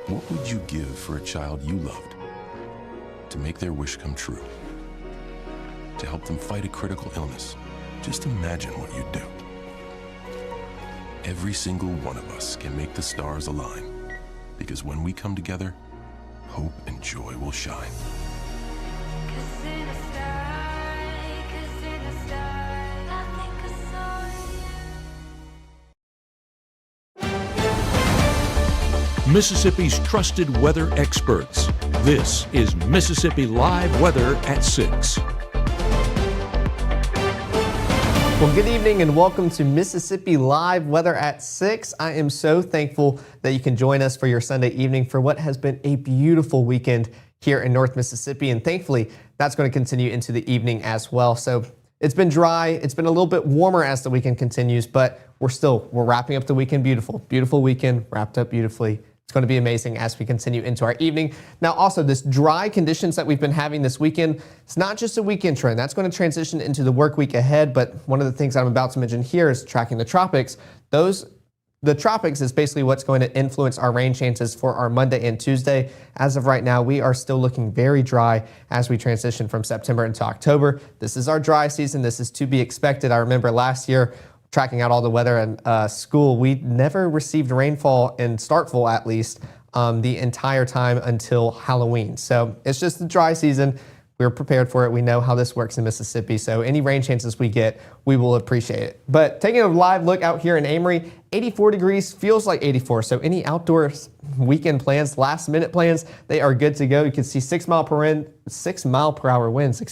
What would you give for a child you loved? To make their wish come true? To help them fight a critical illness? Just imagine what you'd do. Every single one of us can make the stars align, because when we come together, hope and joy will shine. Mississippi's trusted weather experts. This is Mississippi Live Weather at 6. Well, good evening and welcome to Mississippi Live Weather at 6. I am so thankful that you can join us for your Sunday evening for what has been a beautiful weekend here in North Mississippi. And thankfully, that's going to continue into the evening as well. So it's been dry. It's been a little bit warmer as the weekend continues, but we're wrapping up the weekend beautiful. Beautiful weekend wrapped up beautifully. It's going to be amazing as we continue into our evening. Now, also, this dry conditions that we've been having this weekend, it's not just a weekend trend. That's going to transition into the work week ahead. But one of the things I'm about to mention here is tracking the tropics. The tropics is basically what's going to influence our rain chances for our Monday and Tuesday. As of right now, we are still looking very dry as we transition from September into October. This is our dry season. This is to be expected. I remember last year, tracking out all the weather in school, we never received rainfall in Starkville, at least, the entire time until Halloween. So it's just the dry season. We're prepared for it. We know how this works in Mississippi. So any rain chances we get, we will appreciate it. But taking a live look out here in Amory, 84 degrees, feels like 84. So any outdoor weekend plans, last minute plans, they are good to go. You can see 6 mile per hour winds,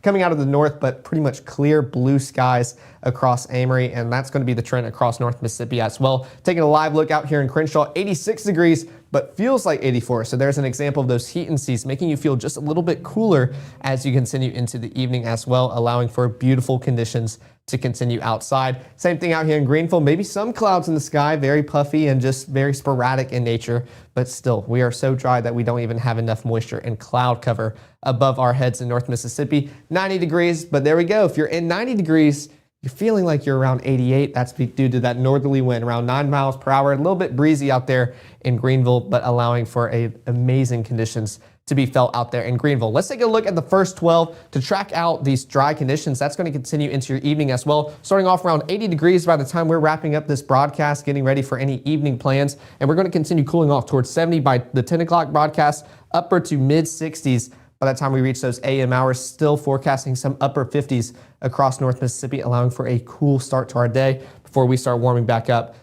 coming out of the north, but pretty much clear blue skies across Amory. And that's going to be the trend across North Mississippi as well. Taking a live look out here in Crenshaw, 86 degrees, but feels like 84. So there's an example of those heat and seas making you feel just a little bit cooler as you continue into the evening as well, allowing for beautiful conditions to continue outside. Same thing out here in Greenville, maybe some clouds in the sky, very puffy and just very sporadic in nature, but still, we are so dry that we don't even have enough moisture and cloud cover above our heads in North Mississippi. 90 degrees, but there we go. If you're in 90 degrees, you're feeling like you're around 88. That's due to that northerly wind, around 9 miles per hour. A little bit breezy out there in Greenville, but allowing for amazing conditions to be felt out there in Greenville. Let's take a look at the first 12 to track out these dry conditions. That's going to continue into your evening as well. Starting off around 80 degrees by the time we're wrapping up this broadcast, getting ready for any evening plans. And we're going to continue cooling off towards 70 by the 10 o'clock broadcast, upper to mid 60s by the time we reach those AM hours. Still forecasting some upper 50s across North Mississippi, allowing for a cool start to our day before we start warming back up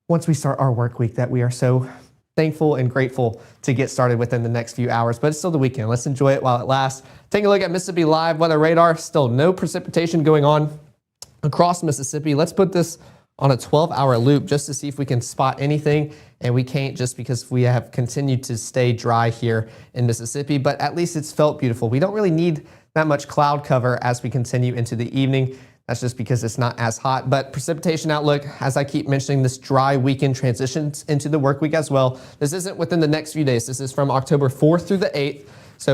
once we start our work week that we are so thankful and grateful to get started within the next few hours, but it's still the weekend. Let's enjoy it while it lasts. Taking a look at Mississippi Live Weather Radar, still no precipitation going on across Mississippi. Let's put this on a 12-hour loop just to see if we can spot anything, and we can't just because we have continued to stay dry here in Mississippi, but at least it's felt beautiful. We don't really need that much cloud cover as we continue into the evening. That's just because it's not as hot. But precipitation outlook, as I keep mentioning, this dry weekend transitions into the work week as well. This isn't within the next few days. This is from October 4th through the 8th.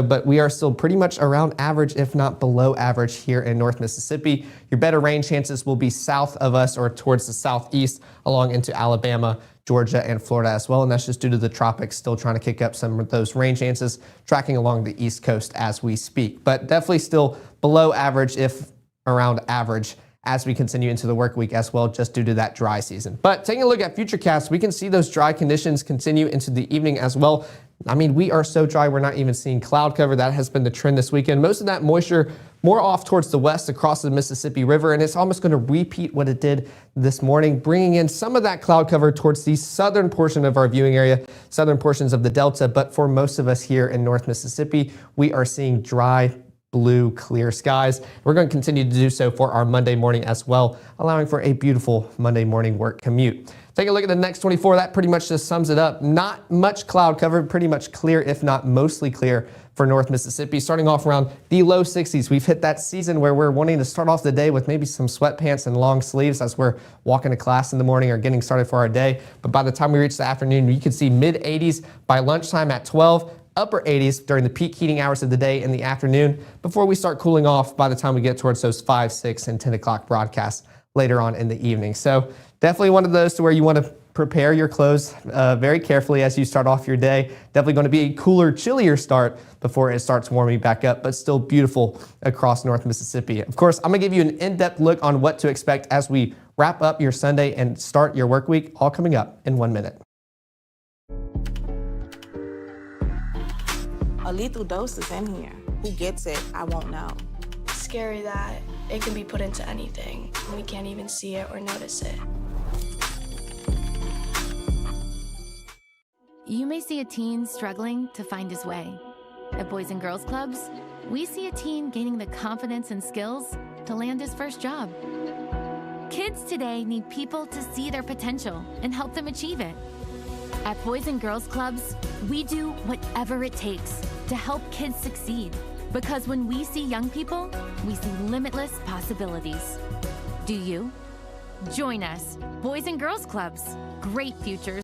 But we are still pretty much around average, if not below average here in North Mississippi. Your better rain chances will be south of us or towards the southeast along into Alabama, Georgia, and Florida as well. And that's just due to the tropics still trying to kick up some of those rain chances, tracking along the East Coast as we speak. But definitely still below average, if around average, as we continue into the work week as well, just due to that dry season. But taking a look at futurecasts, we can see those dry conditions continue into the evening as well. I mean, we are so dry, we're not even seeing cloud cover. That has been the trend this weekend. Most of that moisture more off towards the west across the Mississippi River, and it's almost going to repeat what it did this morning, bringing in some of that cloud cover towards the southern portion of our viewing area, southern portions of the Delta. But for most of us here in North Mississippi, we are seeing dry, blue, clear skies. We're going to continue to do so for our Monday morning as well, allowing for a beautiful Monday morning work commute. Take a look at the next 24. That pretty much just sums it up. Not much cloud cover, pretty much clear, if not mostly clear for North Mississippi. Starting off around the low 60s. We've hit that season where we're wanting to start off the day with maybe some sweatpants and long sleeves as we're walking to class in the morning or getting started for our day. But by the time we reach the afternoon, you can see mid 80s by lunchtime at 12. Upper 80s during the peak heating hours of the day in the afternoon before we start cooling off by the time we get towards those 5, 6, and 10 o'clock broadcasts. later on in the evening. So definitely one of those to where you want to prepare your clothes very carefully as you start off your day. Definitely going to be a cooler, chillier start before it starts warming back up, but still beautiful across North Mississippi. Of course, I'm going to give you an in-depth look on what to expect as we wrap up your Sunday and start your work week, all coming up in 1 minute. A lethal dose is in here. Who gets it, I won't know. Scary that it can be put into anything and we can't even see it or notice it. You may see a teen struggling to find his way. At Boys and Girls Clubs, we see a teen gaining the confidence and skills to land his first job. Kids today need people to see their potential and help them achieve it. At Boys and Girls Clubs, we do whatever it takes to help kids succeed. Because when we see young people, we see limitless possibilities. Do you? Join us, Boys and Girls Clubs. Great futures.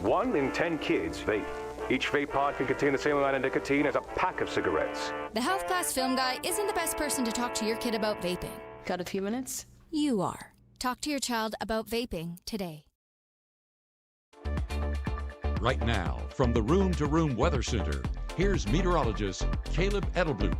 1 in 10 kids vape. Each vape pod can contain the same amount of nicotine as a pack of cigarettes. The Health Class Film Guy isn't the best person to talk to your kid about vaping. Got a few minutes? You are. Talk to your child about vaping today. Right now, from the Room to Room Weather Center, here's meteorologist Caleb Edelblut.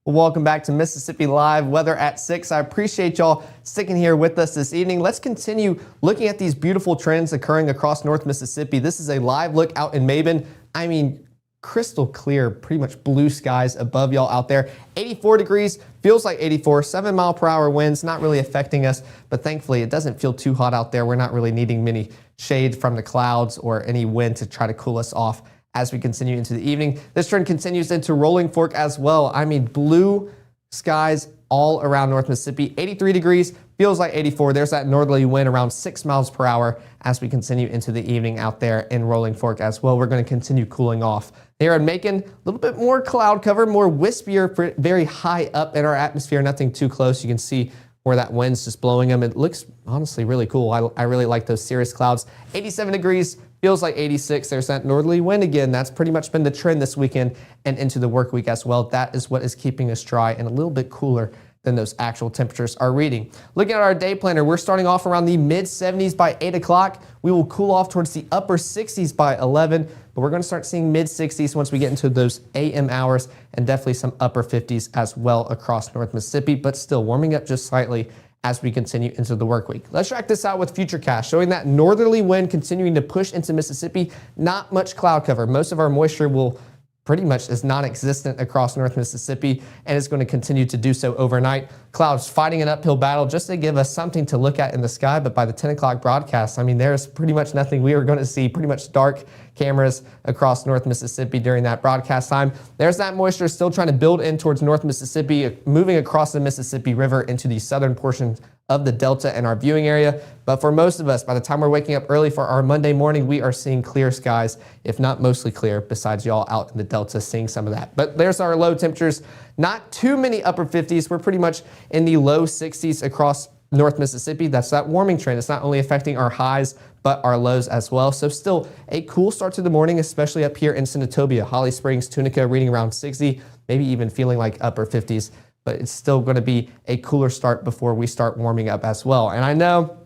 Welcome back to Mississippi Live Weather at 6. I appreciate y'all sticking here with us this evening. Let's continue looking at these beautiful trends occurring across North Mississippi. This is a live look out in Maben. I mean, crystal clear, pretty much blue skies above y'all out there. 84 degrees, feels like 84, 7-mile-per-hour winds, not really affecting us, but thankfully it doesn't feel too hot out there. We're not really needing many shade from the clouds or any wind to try to cool us off as we continue into the evening. This trend continues into Rolling Fork as well. I mean, blue skies all around North Mississippi. 83 degrees, feels like 84. There's that northerly wind around 6 miles per hour as we continue into the evening out there in Rolling Fork as well. We're going to continue cooling off. Here in Macon, a little bit more cloud cover, more wispier, very high up in our atmosphere, nothing too close. You can see where that wind's just blowing them. It looks honestly really cool. I really like those cirrus clouds. 87 degrees, feels like 86. There's that northerly wind again. That's pretty much been the trend this weekend and into the work week as well. That is what is keeping us dry and a little bit cooler than those actual temperatures are reading. Looking at our day planner, we're starting off around the mid 70s by 8 o'clock. We will cool off towards the upper 60s by 11, but we're going to start seeing mid 60s once we get into those AM hours and definitely some upper 50s as well across North Mississippi, but still warming up just slightly as we continue into the work week. Let's track this out with Futurecast, showing that northerly wind continuing to push into Mississippi. Not much cloud cover. Most of our moisture will pretty much is non-existent across North Mississippi, and it's going to continue to do so overnight. Clouds fighting an uphill battle just to give us something to look at in the sky, but by the 10 o'clock broadcast, I mean, there's pretty much nothing. We are going to see pretty much dark cameras across North Mississippi during that broadcast time. There's that moisture still trying to build in towards North Mississippi, moving across the Mississippi River into the southern portion of the Delta and our viewing area. But for most of us, by the time we're waking up early for our Monday morning, we are seeing clear skies, if not mostly clear, besides y'all out in the Delta seeing some of that. But there's our low temperatures. Not too many upper 50s. We're pretty much in the low 60s across North Mississippi. That's that warming trend. It's not only affecting our highs, but our lows as well. So still a cool start to the morning, especially up here in Senatobia, Holly Springs, Tunica, reading around 60, maybe even feeling like upper 50s. But it's still going to be a cooler start before we start warming up as well. And I know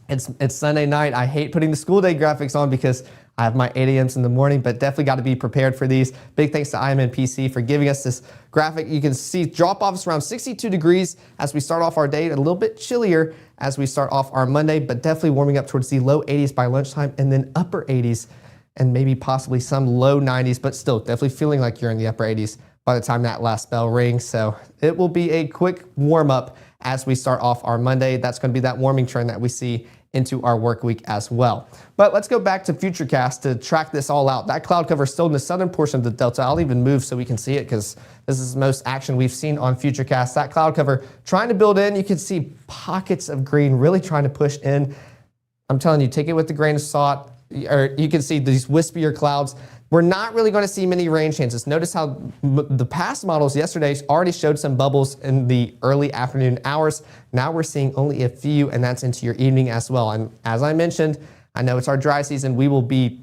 it's Sunday night. I hate putting the school day graphics on because I have my 8 a.m.s in the morning, but definitely got to be prepared for these. Big thanks to IMNPC for giving us this graphic. You can see drop-offs around 62 degrees as we start off our day, a little bit chillier as we start off our Monday, but definitely warming up towards the low 80s by lunchtime and then upper 80s and maybe possibly some low 90s, but still definitely feeling like you're in the upper 80s by the time that last bell rings. So it will be a quick warm up as we start off our Monday. That's going to be that warming trend that we see into our work week as well. But let's go back to Futurecast to track this all out. That cloud cover is still in the southern portion of the Delta. I'll even move so we can see it because this is the most action we've seen on Futurecast. That cloud cover trying to build in. You can see pockets of green really trying to push in. I'm telling you, take it with a grain of salt. Or you can see these wispier clouds. We're not really going to see many rain chances. Notice how the past models yesterday already showed some bubbles in the early afternoon hours. Now we're seeing only a few, and that's into your evening as well. And as I mentioned, I know it's our dry season. We will be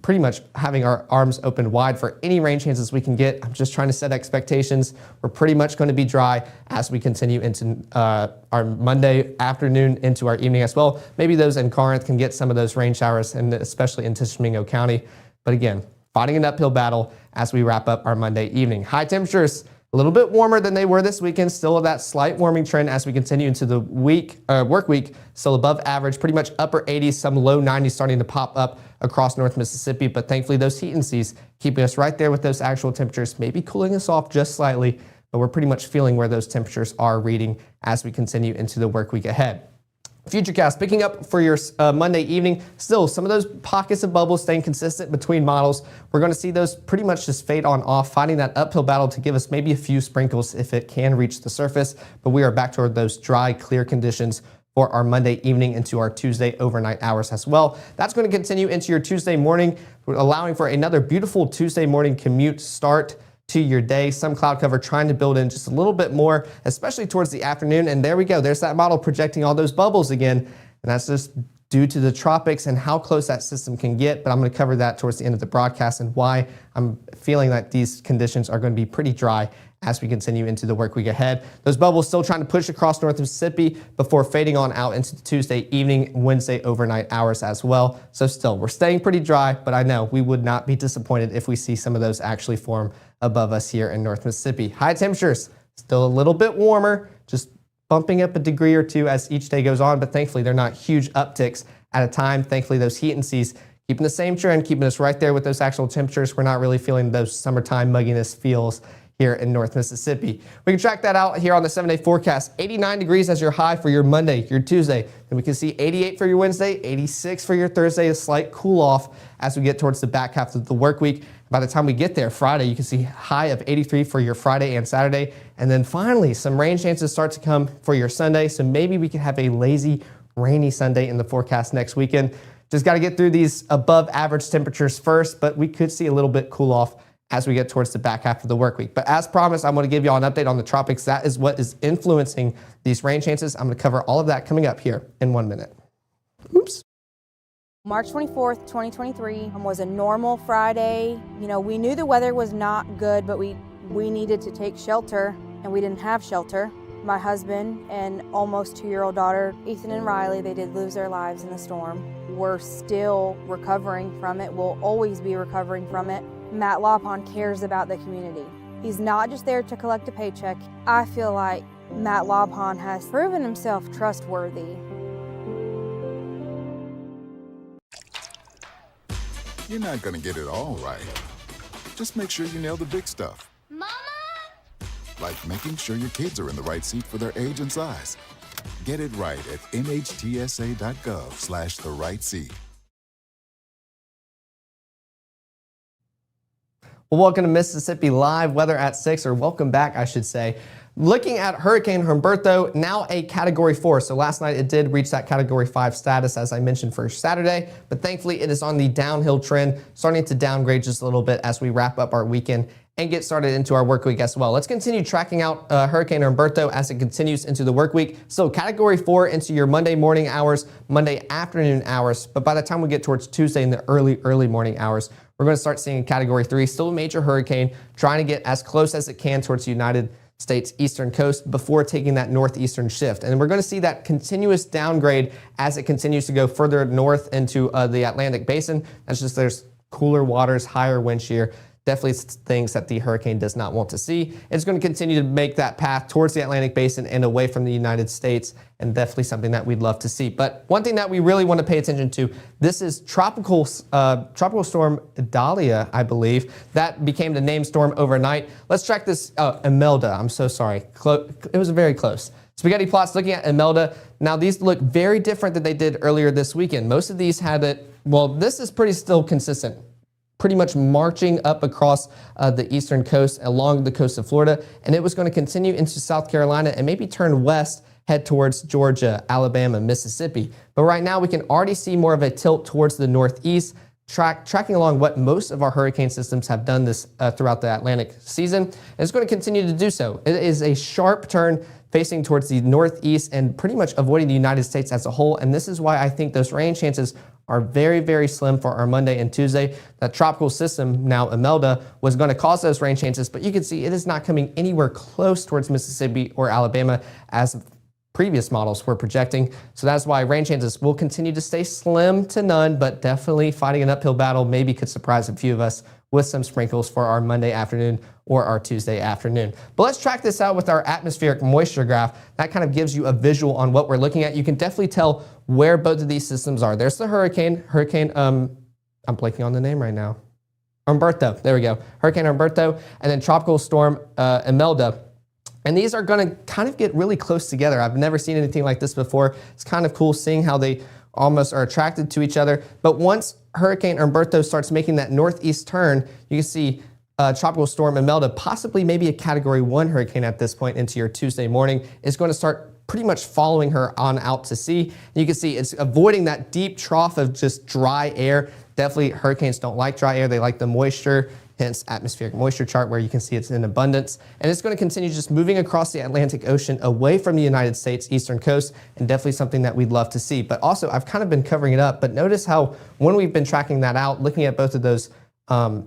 pretty much having our arms open wide for any rain chances we can get. I'm just trying to set expectations. We're pretty much going to be dry as we continue into our Monday afternoon into our evening as well. Maybe those in Corinth can get some of those rain showers, and especially in Tishomingo County. But again, fighting an uphill battle as we wrap up our Monday evening. High temperatures a little bit warmer than they were this weekend. Still that slight warming trend as we continue into the work week. Still above average, pretty much upper 80s, some low 90s starting to pop up across North Mississippi. But thankfully, those heat and seas keeping us right there with those actual temperatures, maybe cooling us off just slightly. But we're pretty much feeling where those temperatures are reading as we continue into the work week ahead. Futurecast picking up for your Monday evening. Still, some of those pockets of bubbles staying consistent between models. We're going to see those pretty much just fade on off, fighting that uphill battle to give us maybe a few sprinkles if it can reach the surface. But we are back toward those dry, clear conditions for our Monday evening into our Tuesday overnight hours as well. That's going to continue into your Tuesday morning, allowing for another beautiful Tuesday morning commute start to your day. Some cloud cover trying to build in just a little bit more, especially towards the afternoon. And there we go. There's that model projecting all those bubbles again. And that's just due to the tropics and how close that system can get. But I'm going to cover that towards the end of the broadcast and why I'm feeling that these conditions are going to be pretty dry as we continue into the work week ahead. Those bubbles still trying to push across North Mississippi before fading on out into the Tuesday evening, Wednesday overnight hours as well. So still, we're staying pretty dry, but I know we would not be disappointed if we see some of those actually form above us here in North Mississippi. High temperatures, still a little bit warmer, just bumping up a degree or two as each day goes on, but thankfully they're not huge upticks at a time. Thankfully, those heat and seas keeping the same trend, keeping us right there with those actual temperatures. We're not really feeling those summertime mugginess feels here in North Mississippi. We can track that out here on the 7-day forecast. 89 degrees as your high for your Monday, your Tuesday. Then we can see 88 for your Wednesday, 86 for your Thursday, a slight cool off as we get towards the back half of the work week. By the time we get there, Friday, you can see high of 83 for your Friday and Saturday. And then finally, some rain chances start to come for your Sunday. So maybe we could have a lazy, rainy Sunday in the forecast next weekend. Just got to get through these above average temperatures first, but we could see a little bit cool off as we get towards the back half of the work week. But as promised, I'm going to give you all an update on the tropics. That is what is influencing these rain chances. I'm going to cover all of that coming up here in 1 minute. Oops. March 24th, 2023 was a normal Friday. You know, we knew the weather was not good, but we needed to take shelter, and we didn't have shelter. My husband and almost 2-year-old daughter, Ethan and Riley, they did lose their lives in the storm. We're still recovering from it. We'll always be recovering from it. Matt Laupon cares about the community. He's not just there to collect a paycheck. I feel like Matt Laupon has proven himself trustworthy. You're not gonna get it all right. Just make sure you nail the big stuff. Mama! Like making sure your kids are in the right seat for their age and size. Get it right at nhtsa.gov/the-right-seat. Well, welcome to Mississippi Live Weather at 6, or welcome back, I should say. Looking at Hurricane Humberto, now a Category 4. So last night it did reach that Category 5 status, as I mentioned, for Saturday. But thankfully it is on the downhill trend, starting to downgrade just a little bit as we wrap up our weekend and get started into our work week as well. Let's continue tracking out Hurricane Humberto as it continues into the work week. So Category 4 into your Monday morning hours, Monday afternoon hours. But by the time we get towards Tuesday in the early morning hours, we're going to start seeing Category 3, still a major hurricane, trying to get as close as it can towards the United States eastern coast before taking that northeastern shift. And we're going to see that continuous downgrade as it continues to go further north into the Atlantic basin. That's just there's cooler waters, higher wind shear. Definitely things that the hurricane does not want to see. It's going to continue to make that path towards the Atlantic basin and away from the United States, and definitely something that we'd love to see. But one thing that we really want to pay attention to, this is tropical storm Dahlia, I believe. That became the named storm overnight. Let's track this, Imelda, I'm so sorry. It was very close. Spaghetti plots looking at Imelda. Now these look very different than they did earlier this weekend. Most of these had it, well, this is pretty still consistent. Pretty much marching up across the eastern coast along the coast of Florida, and it was going to continue into South Carolina and maybe turn west, head towards Georgia, Alabama, Mississippi. But right now we can already see more of a tilt towards the northeast, tracking along what most of our hurricane systems have done this throughout the Atlantic season, and it's going to continue to do so. It is a sharp turn facing towards the northeast and pretty much avoiding the United States as a whole, and this is why I think those rain chances are very, very slim for our Monday and Tuesday. That tropical system, now Imelda, was going to cause those rain chances, but you can see it is not coming anywhere close towards Mississippi or Alabama as previous models were projecting. So that's why rain chances will continue to stay slim to none, but definitely fighting an uphill battle. Maybe could surprise a few of us with some sprinkles for our Monday afternoon or our Tuesday afternoon. But let's track this out with our atmospheric moisture graph. That kind of gives you a visual on what we're looking at. You can definitely tell where both of these systems are. There's the hurricane, I'm blanking on the name right now. Humberto, there we go. Hurricane Humberto, and then tropical storm Imelda. And these are going to kind of get really close together. I've never seen anything like this before. It's kind of cool seeing how they almost are attracted to each other. But once Hurricane Humberto starts making that northeast turn, you can see tropical storm Imelda, possibly maybe a Category 1 hurricane at this point into your Tuesday morning, is going to start pretty much following her on out to sea. And you can see it's avoiding that deep trough of just dry air. Definitely hurricanes don't like dry air. They like the moisture. Hence atmospheric moisture chart where you can see it's in abundance. And it's going to continue just moving across the Atlantic Ocean away from the United States eastern coast, and definitely something that we'd love to see. But also, I've kind of been covering it up, but notice how when we've been tracking that out, looking at both of those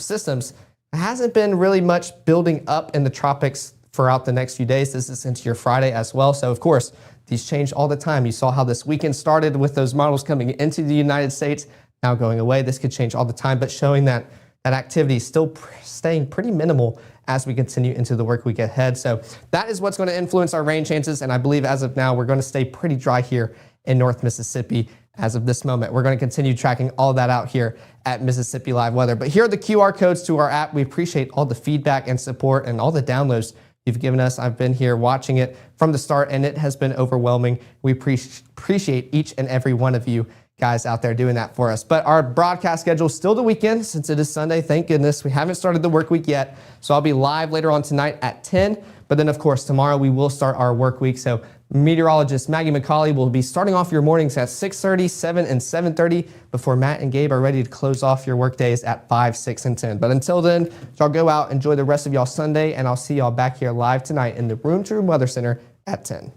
systems, it hasn't been really much building up in the tropics throughout the next few days. This is into your Friday as well. So of course, these change all the time. You saw how this weekend started with those models coming into the United States, now going away. This could change all the time, but showing that activity is still staying pretty minimal as we continue into the work week ahead. So that is what's going to influence our rain chances. And I believe as of now, we're going to stay pretty dry here in North Mississippi as of this moment. We're going to continue tracking all that out here at Mississippi Live Weather. But here are the QR codes to our app. We appreciate all the feedback and support and all the downloads you've given us. I've been here watching it from the start, and it has been overwhelming. We appreciate each and every one of you guys out there doing that for us. But our broadcast schedule is still the weekend since it is Sunday. Thank goodness we haven't started the work week yet. So I'll be live later on tonight at 10. But then, of course, tomorrow we will start our work week. So meteorologist Maggie McCauley will be starting off your mornings at 6:30, 7, and 7:30 before Matt and Gabe are ready to close off your work days at 5, 6, and 10. But until then, y'all go out, enjoy the rest of y'all Sunday, and I'll see y'all back here live tonight in the Room to Room Weather Center at 10.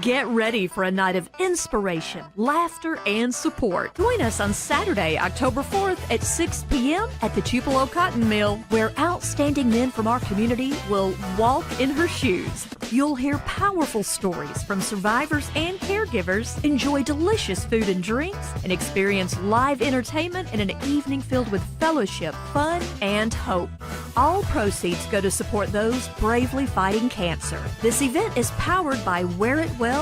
Get ready for a night of inspiration, laughter, and support. Join us on Saturday, October 4th at 6 p.m. at the Tupelo Cotton Mill, where outstanding men from our community will walk in her shoes. You'll hear powerful stories from survivors and caregivers, enjoy delicious food and drinks, and experience live entertainment in an evening filled with fellowship, fun, and hope. All proceeds go to support those bravely fighting cancer. This event is powered by Wear It Well